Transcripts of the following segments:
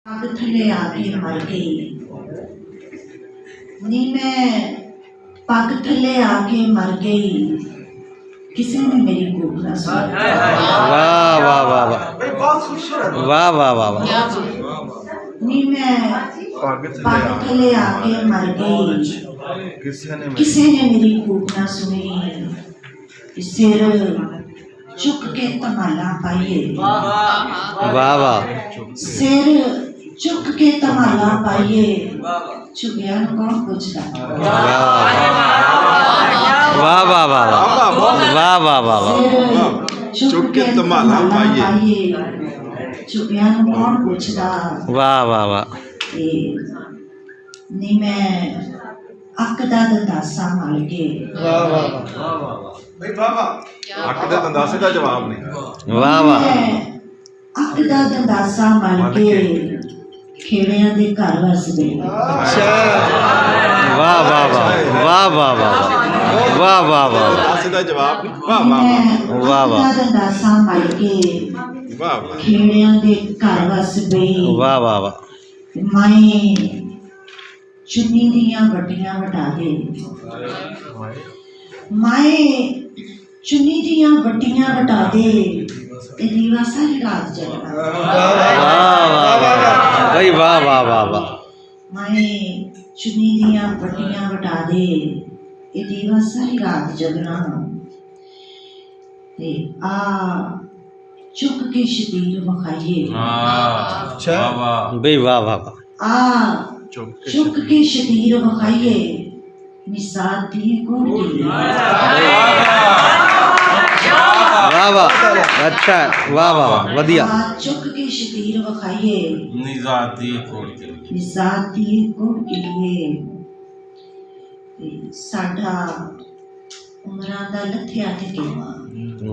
पग थले आके मर गई नी मैं पग थले आके मर गई किसी ने मेरी कूक ना सुनी। वाह वाह वाह वाह वाह वाह वाह वाह नी मैं पग थले आके मर गई किसी ने मेरी कूक ना सुनी। सिर चुक के तमाला पाइए वाह वाह सिर चुक के तमाला पाइए चुगिया कौन पूछता। वाह वाह वाह वाह वाह वाह चुक के तमाला पाइए चुगिया कौन पूछता। वाह वाह वाह नी मैं अक दा दंदासा मल के अक दे दंदासे का जवाब नहीं। वाह वाह अक दा दंदासा मल के खेड़ियां दे घर वस गई। वाह वाह वाह वाह वाह वाह वाह वाह वाह दंदासे का जवाब वाह वाह वाह वाह दंदासा मल के वाह वाह खेड़ियां दे घर वस गई। वाह वाह वाह मैं चुन्नी दियां वड्डियां वटा दे मैं चुन्नी दियां वड्डियां वटा दे ते दीवा सारी रात जलना। वाह वाह वाह भाई वाह वाह वाह वाह मैं चुन्नी दियां वड्डियां वटा दे ते दीवा सारी रात जगना। ते आ चुक के शबीर वखाइए भाई वाह वाह वाह आ चुक के शबीर वखाइए निसात दी गुण की। वाह वाह अच्छा वाह वाह वाह वधिया आ चुक के शबीर वखाइए निसात दी गुण के लिए। साडा उमरां दा लथया ते केवा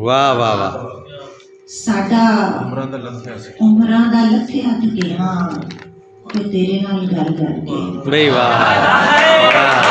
वाह वाह वाह साडा उमरां दा लथया ते केवा ते तेरे नाल गल करके भाई वाह वाह